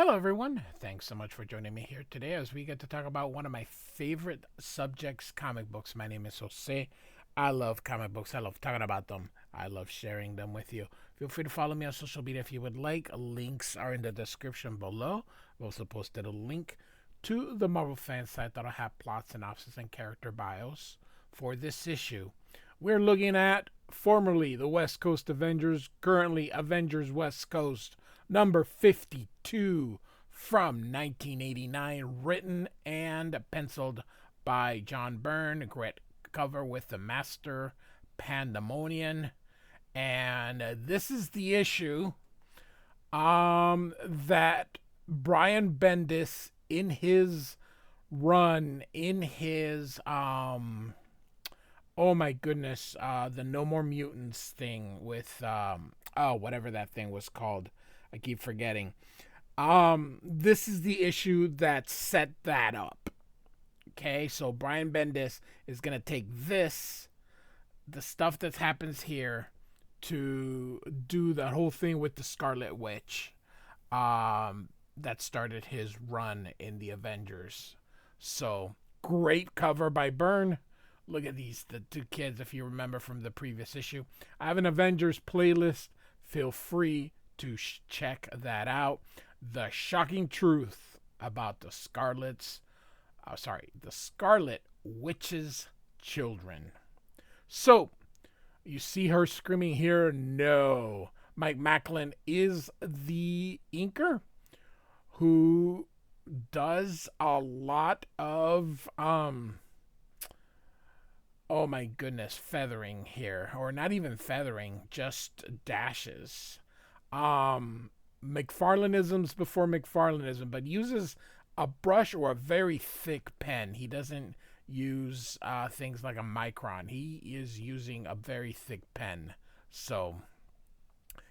Hello, everyone. Thanks so much for joining me here today as we get to talk about one of my favorite subjects, comic books. My name is Jose. I love comic books. I love talking about them. I love sharing them with you. Feel free to follow me on social media if you would like. Links are in the description below. I've also posted a link to the Marvel fan site that'll have plot synopsis and character bios for this issue. We're looking at formerly the West Coast Avengers, currently Avengers West Coast, number 52 from 1989, written and penciled by John Byrne. Great cover with the master Pandemonium. And this is the issue that Brian Bendis in his run, in his oh my goodness, the No More Mutants thing with whatever that thing was called. I keep forgetting. This is the issue that set that up. Okay, so Brian Bendis is gonna take this, the stuff that happens here, to do that whole thing with the Scarlet Witch, that started his run in the Avengers. So great cover by Byrne. Look at these, the two kids, if you remember from the previous issue. I have an Avengers playlist. Feel free to check that out. The shocking truth about the Scarlet Witch's children. So, you see her screaming here? No. Mike Machlan is the inker who does a lot of oh my goodness, feathering here, or not even feathering, just dashes. McFarlaneisms before McFarlaneism, but uses a brush or a very thick pen. He doesn't use things like a micron. He is using a very thick pen. So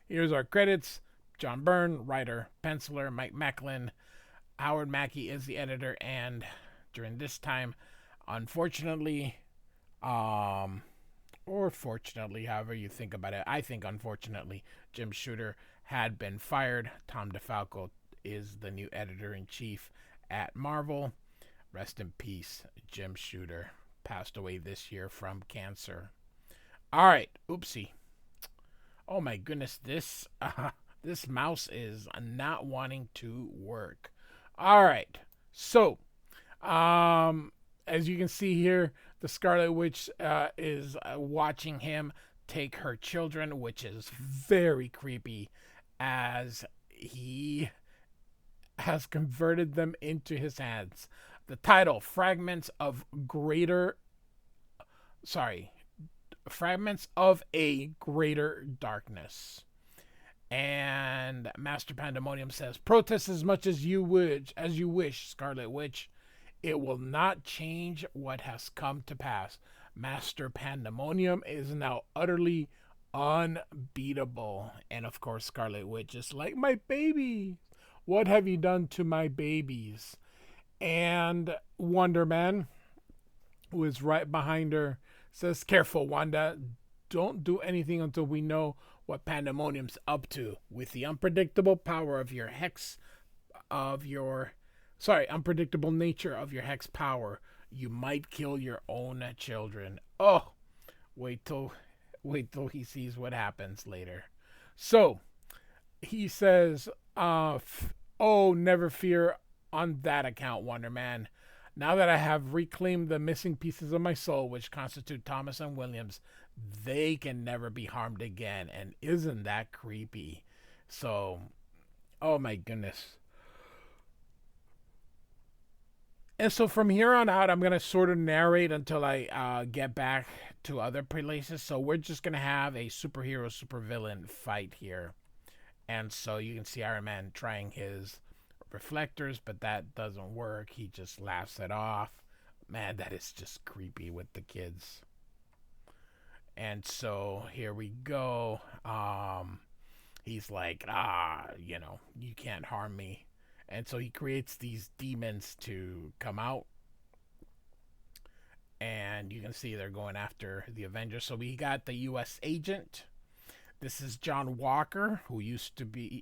here's our credits. John Byrne, writer, penciler. Mike Machlan. Howard Mackey is the editor, and during this time, unfortunately, or fortunately, however you think about it, I think unfortunately, Jim Shooter had been fired. Tom DeFalco is the new editor-in-chief at Marvel. Rest in peace, Jim Shooter. Passed away this year from cancer. All right, oopsie. Oh my goodness, this this mouse is not wanting to work. All right, so as you can see here, the Scarlet Witch is watching him take her children, which is very creepy, as he has converted them into his hands. The title, Fragments of a Greater Darkness. And Master Pandemonium says, protest as much as you wish, Scarlet Witch. It will not change what has come to pass. Master Pandemonium is now utterly unbeatable. And of course, Scarlet Witch is like, my baby. What have you done to my babies? And Wonder Man, who is right behind her, says, careful, Wanda. Don't do anything until we know what Pandemonium's up to. With the unpredictable power of your unpredictable nature of your hex power, you might kill your own children. Oh, wait till he sees what happens later. So he says, oh, never fear on that account, Wonder Man. Now that I have reclaimed the missing pieces of my soul, which constitute Thomas and Williams, they can never be harmed again. And isn't that creepy? So, oh my goodness. And so from here on out, I'm going to sort of narrate until I get back to other places. So we're just going to have a superhero, supervillain fight here. And so you can see Iron Man trying his reflectors, but that doesn't work. He just laughs it off. Man, that is just creepy with the kids. And so here we go. He's like, you can't harm me. And so he creates these demons to come out. And you can see they're going after the Avengers. So we got the U.S. agent. This is John Walker, who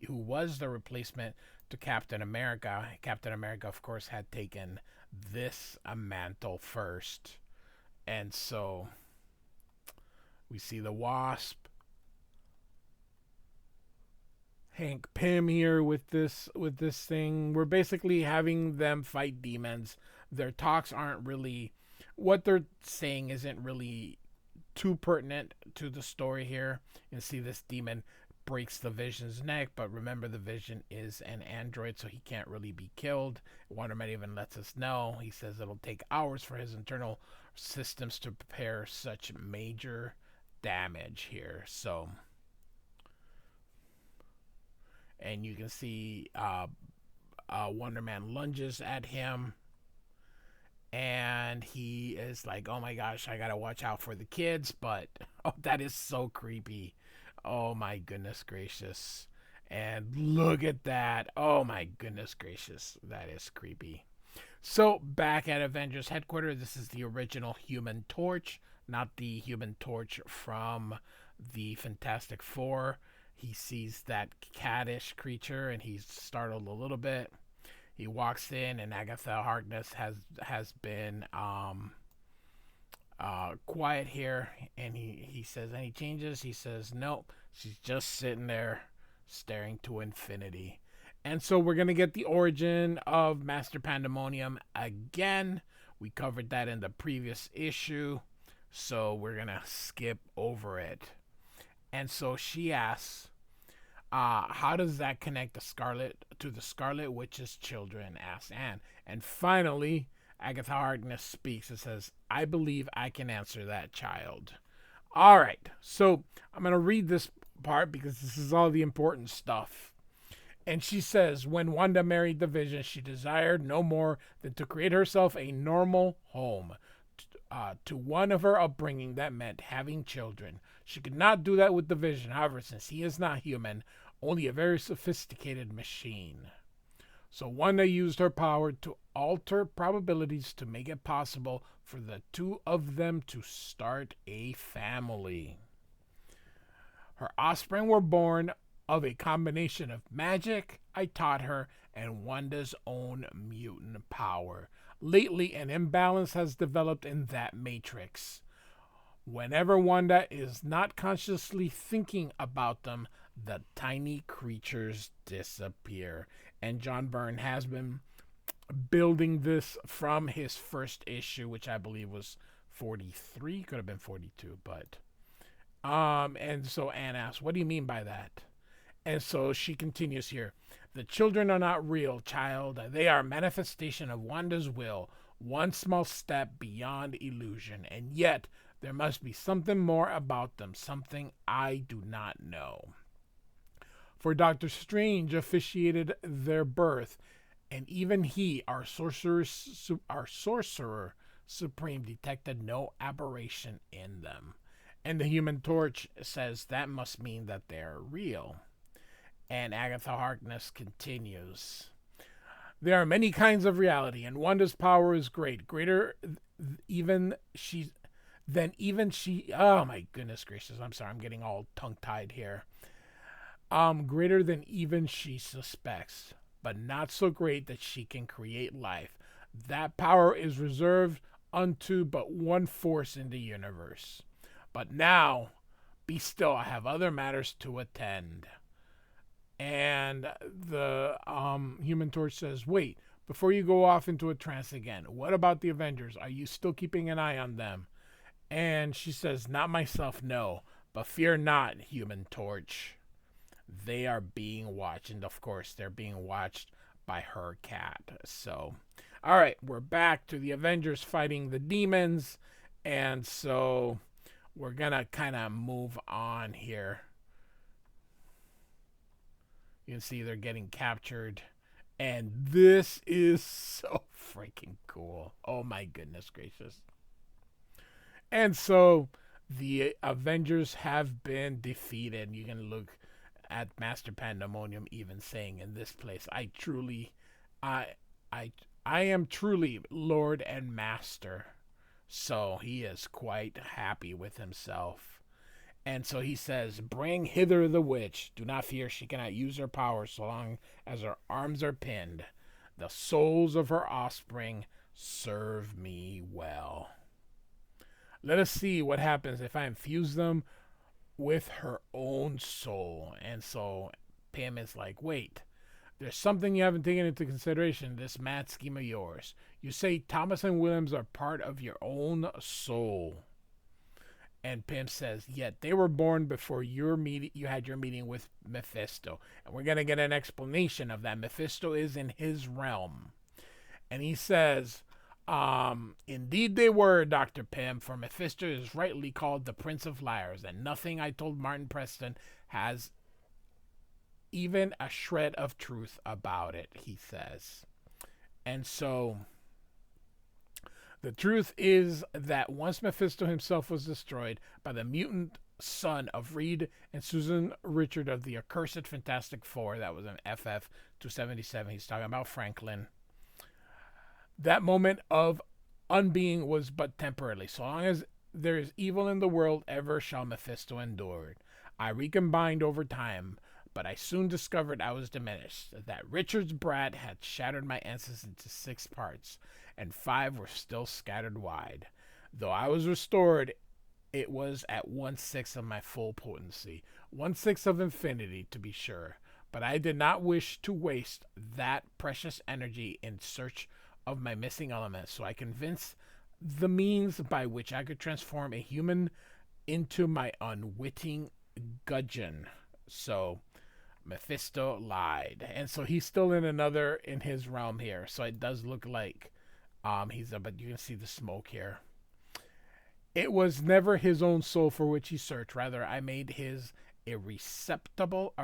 was the replacement to Captain America. Captain America, of course, had taken this mantle first. And so we see the Wasp, Hank Pym here with this thing. We're basically having them fight demons. Their talks aren't really, what they're saying isn't really too pertinent to the story here. You see this demon breaks the Vision's neck, but remember the Vision is an android, so he can't really be killed. Wonder Man even lets us know. He says it'll take hours for his internal systems to prepare such major damage here. So, and you can see Wonder Man lunges at him, and he is like, oh my gosh, I gotta watch out for the kids. But oh, that is so creepy. Oh my goodness gracious. And look at that. Oh my goodness gracious. That is creepy. So back at Avengers headquarters, this is the original Human Torch, not the Human Torch from the Fantastic Four. He sees that cattish creature and he's startled a little bit. He walks in, and Agatha Harkness has been quiet here, and he says any changes. He says nope. She's just sitting there staring to infinity. And so we're gonna get the origin of Master Pandemonium again. We covered that in the previous issue, so we're gonna skip over it. And so she asks, how does that connect to the Scarlet Witch's children? Asks Anne. And finally, Agatha Harkness speaks and says, I believe I can answer that, child. All right, so I'm going to read this part because this is all the important stuff. And she says, when Wanda married the Vision, she desired no more than to create herself a normal home. To one of her upbringing, that meant having children. She could not do that with the Vision, however, since he is not human, only a very sophisticated machine. So Wanda used her power to alter probabilities to make it possible for the two of them to start a family. Her offspring were born of a combination of magic I taught her and Wanda's own mutant power. Lately, an imbalance has developed in that matrix. Whenever Wanda is not consciously thinking about them, the tiny creatures disappear. And John Byrne has been building this from his first issue, which I believe was 43, could have been 42, but and so Anne asks, what do you mean by that? And so she continues here. The children are not real, child. They are a manifestation of Wanda's will, one small step beyond illusion. And yet, there must be something more about them, something I do not know. For Doctor Strange officiated their birth, and even he, our sorcerer supreme, detected no aberration in them. And the Human Torch says that must mean that they're real. And Agatha Harkness continues. There are many kinds of reality, and Wanda's power is greater even she than even she. Oh my goodness gracious! I'm sorry, I'm getting all tongue-tied here. Greater than even she suspects, but not so great that she can create life. That power is reserved unto but one force in the universe. But now, be still. I have other matters to attend. And the Human Torch says, wait, before you go off into a trance again, what about the Avengers? Are you still keeping an eye on them? And she says, not myself, no. But fear not, Human Torch. They are being watched. And of course, they're being watched by her cat. So, all right, we're back to the Avengers fighting the demons. And so we're going to kind of move on here. You can see they're getting captured. And this is so freaking cool. Oh my goodness gracious. And so the Avengers have been defeated. You can look at Master Pandemonium even saying in this place, I am truly Lord and Master. So he is quite happy with himself. And so he says, "Bring hither the witch. Do not fear, she cannot use her power so long as her arms are pinned. The souls of her offspring serve me well. Let us see what happens if I infuse them with her own soul." And so Pym is like, "Wait, there's something you haven't taken into consideration in this mad scheme of yours. You say Thomas and Williams are part of your own soul." And Pym says, "Yet they were born before you had your meeting with Mephisto. And we're going to get an explanation of that. Mephisto is in his realm." And he says, "Indeed they were, Dr. Pym, for Mephisto is rightly called the Prince of Liars, and nothing I told Martin Preston has even a shred of truth about it," he says. And so the truth is that once Mephisto himself was destroyed by the mutant son of Reed and Susan Richard of the accursed Fantastic Four, that was an FF 277, he's talking about Franklin, that moment of unbeing was but temporarily. So long as there is evil in the world, ever shall Mephisto endure. I recombined over time, but I soon discovered I was diminished, that Richard's brat had shattered my essence into 6 parts, and 5 were still scattered wide. Though I was restored, it was at 1/6 of my full potency, 1/6 of infinity to be sure. But I did not wish to waste that precious energy in search of my missing element, so I convinced the means by which I could transform a human into my unwitting gudgeon. So Mephisto lied, and so he's still in his realm here. So it does look like but you can see the smoke here. "It was never his own soul for which he searched. Rather, I made his a receptacle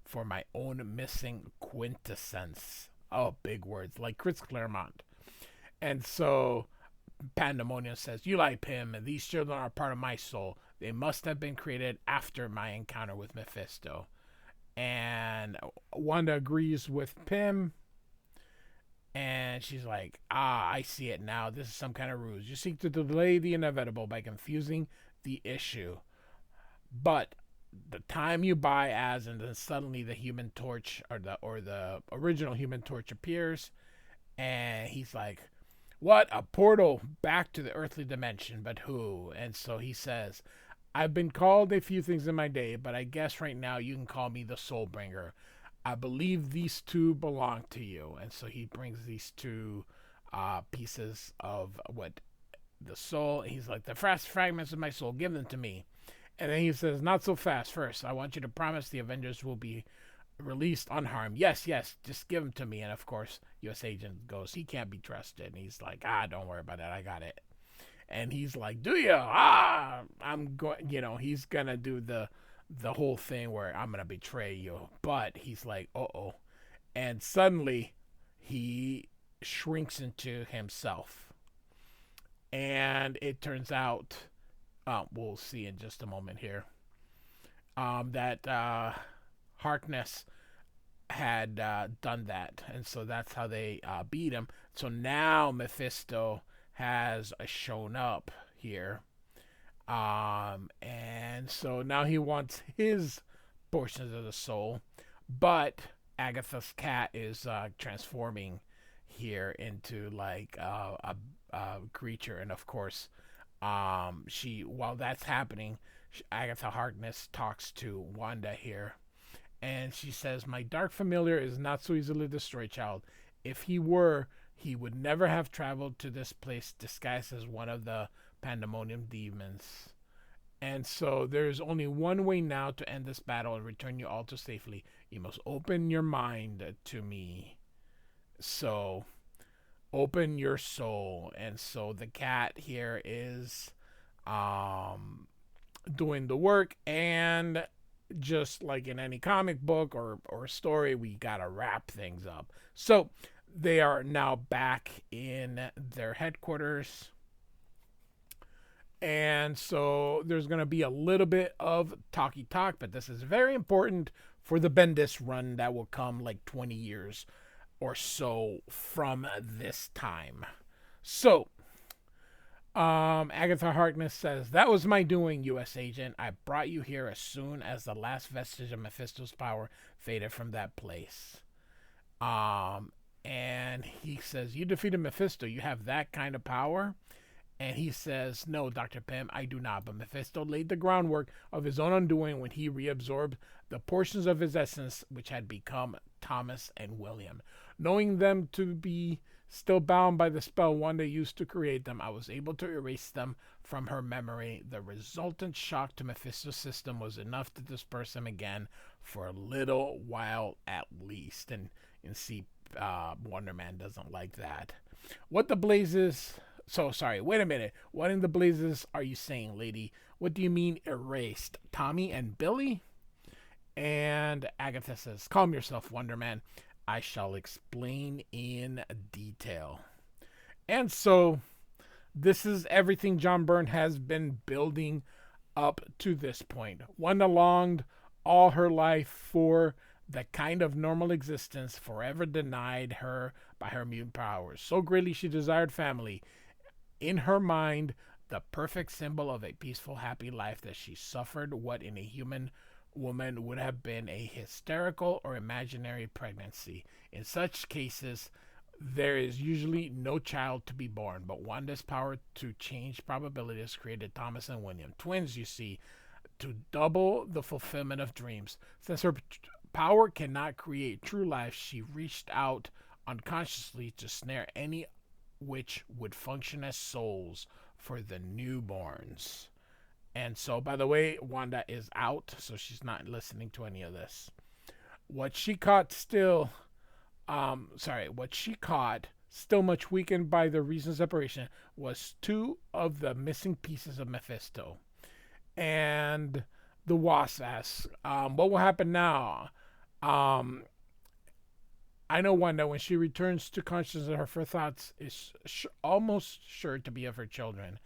for my own missing quintessence." Oh, big words, like Chris Claremont. And so Pandemonium says, "You lie, Pym. These children are part of my soul. They must have been created after my encounter with Mephisto." And Wanda agrees with Pym. And she's like, "I see it now. This is some kind of ruse. You seek to delay the inevitable by confusing the issue. But the time you buy as, and then suddenly the Human Torch or the original Human Torch appears, and he's like, 'What? A portal back to the earthly dimension, but who?' And so he says, 'I've been called a few things in my day, but I guess right now you can call me the Soulbringer. I believe these 2 belong to you.'" And so he brings these 2 pieces of what the soul. He's like, "The fragments of my soul, give them to me." And then he says, "Not so fast. First, I want you to promise the Avengers will be released unharmed." "Yes, yes, just give them to me." And of course, U.S. Agent goes, "He can't be trusted." And he's like, "Don't worry about that. I got it." And he's like, "Do you? I'm going." He's gonna do the whole thing where I'm gonna betray you. But he's like, "Uh-oh," and suddenly he shrinks into himself, and it turns out, we'll see in just a moment here, that Harkness had done that, and so that's how they beat him. So now Mephisto has shown up here, and so now he wants his portions of the soul, but Agatha's cat is transforming here into like a creature, and of course, while that's happening, Agatha Harkness talks to Wanda here, and she says, "My dark familiar is not so easily destroyed, child. If he were, he would never have traveled to this place disguised as one of the Pandemonium demons. And so there's only one way now to end this battle and return you all to safely. You must open your mind to me. So open your soul." And so the cat here is doing the work, and just like in any comic book or story, we gotta wrap things up. So they are now back in their headquarters, and so there's going to be a little bit of talky talk, but this is very important for the Bendis run that will come like 20 years or so from this time. So Agatha Harkness says, "That was my doing, U.S. agent. I brought you here as soon as the last vestige of Mephisto's power faded from that place." Um, and he says, "You defeated Mephisto. You have that kind of power?" And he says, "No, Dr. Pym, I do not. But Mephisto laid the groundwork of his own undoing when he reabsorbed the portions of his essence which had become Thomas and William. Knowing them to be still bound by the spell Wanda used to create them, I was able to erase them from her memory. The resultant shock to Mephisto's system was enough to disperse him again for a little while at least." And see, Wonder Man doesn't like that. What the blazes? So sorry. Wait a minute. What in the blazes are you saying, lady? What do you mean erased? Tommy and Billy? And Agatha says, "Calm yourself, Wonder Man. I shall explain in detail." And so this is everything John Byrne has been building up to this point. Wanda longed all her life for the kind of normal existence forever denied her by her mutant powers. So greatly she desired family. In her mind, the perfect symbol of a peaceful, happy life, that she suffered what in a human woman would have been a hysterical or imaginary pregnancy. In such cases, there is usually no child to be born, but Wanda's power to change probabilities created Thomas and William, twins, you see, to double the fulfillment of dreams. Since her power cannot create true life, she reached out unconsciously to snare any which would function as souls for the newborns. And so, by the way, Wanda is out, so she's not listening to any of this. What she caught still, what she caught, still much weakened by the recent separation, was two of the missing pieces of Mephisto. And the Wasp asks, "What will happen now?" Um, I know Wanda, when she returns to consciousness, her first thoughts is almost sure to be of her children.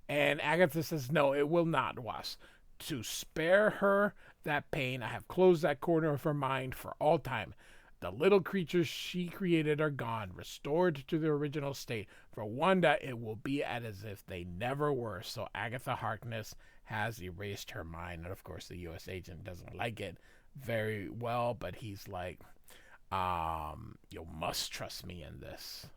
And Agatha says, "No, it will not, Wasp. To spare her that pain, I have closed that corner of her mind for all time. The little creatures she created are gone, restored to their original state. For Wanda, it will be as if they never were." So Agatha Harkness has erased her mind. And of course, the U.S. agent doesn't like it very well, but he's like, "You must trust me in this."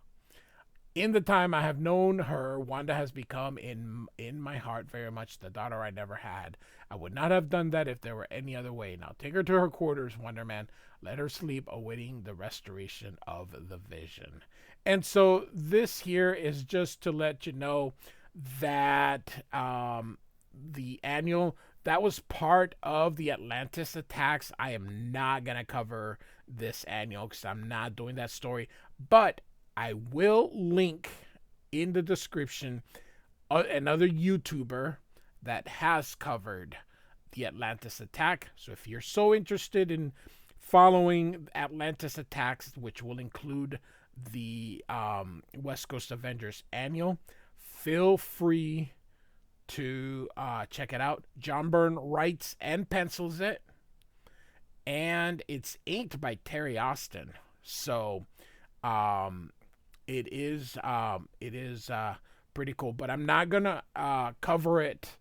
In the time I have known her, Wanda has become in my heart very much the daughter I never had. I would not have done that if there were any other way. Now take her to her quarters, Wonder Man. Let her sleep, awaiting the restoration of the vision. And so this here is just to let you know that the annual, that was part of the Atlantis attacks. I am not going to cover this annual because I'm not doing that story. But I will link in the description another YouTuber that has covered the Atlantis attack. So if you're so interested in following Atlantis attacks, which will include the West Coast Avengers annual, feel free to check it out. John Byrne writes and pencils it, and it's inked by Terry Austin. So it is pretty cool. But I'm not gonna cover it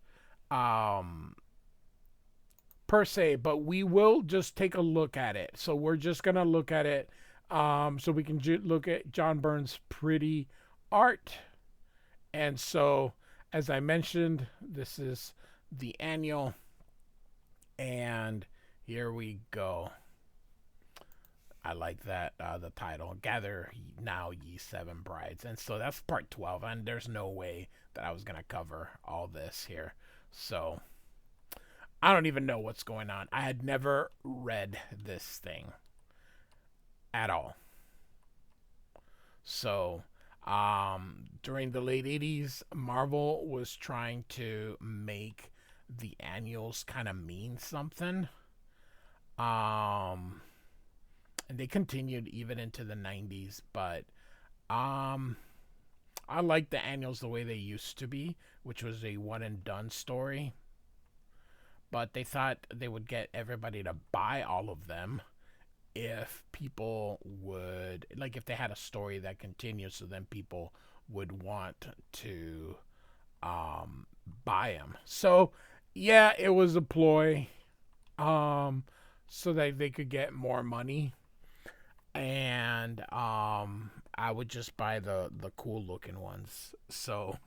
per se, but we will just take a look at it. So we're just gonna look at it so we can look at John Byrne's pretty art. And so, as I mentioned, this is the annual, and here we go. I like that, the title, "Gather Now Ye Seven Brides." And so that's part 12, and there's no way that I was going to cover all this here. So I don't even know what's going on. I had never read this thing at all. So during the late 80s, Marvel was trying to make the annuals kind of mean something. And they continued even into the 90s, but I like the annuals the way they used to be, which was a one and done story. But they thought they would get everybody to buy all of them if people would, like, if they had a story that continues, so then people would want to buy them. So yeah, it was a ploy, um, so that they could get more money, and I would just buy the cool looking ones. So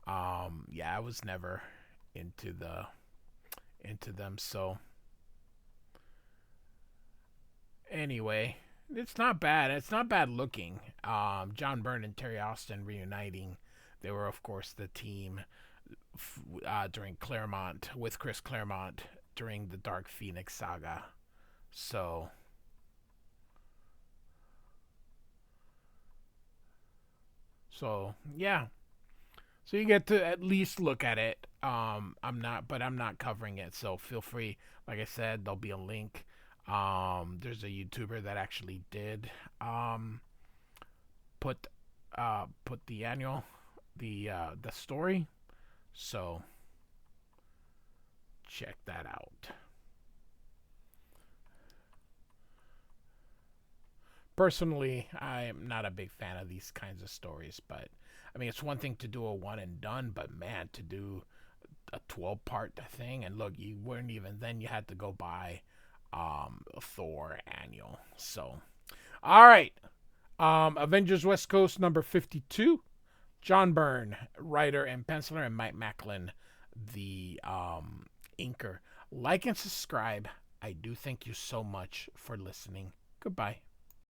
yeah, I was never into into them. So anyway, it's not bad. It's not bad looking. John Byrne and Terry Austin reuniting. They were, of course, the team during Claremont with Chris Claremont during the Dark Phoenix saga. So, yeah. So you get to at least look at it. I'm not covering it. So feel free. Like I said, there'll be a link. There's a YouTuber that actually did um, put put the story. So check that out. Personally, I am not a big fan of these kinds of stories, but I mean, it's one thing to do a one and done, but man, to do a 12-part thing, and look, you weren't even then, you had to go buy a Thor annual. So, all right. Avengers West Coast number 52. John Byrne, writer and penciler, and Mike Machlan, the inker. Like and subscribe. I do thank you so much for listening. Goodbye.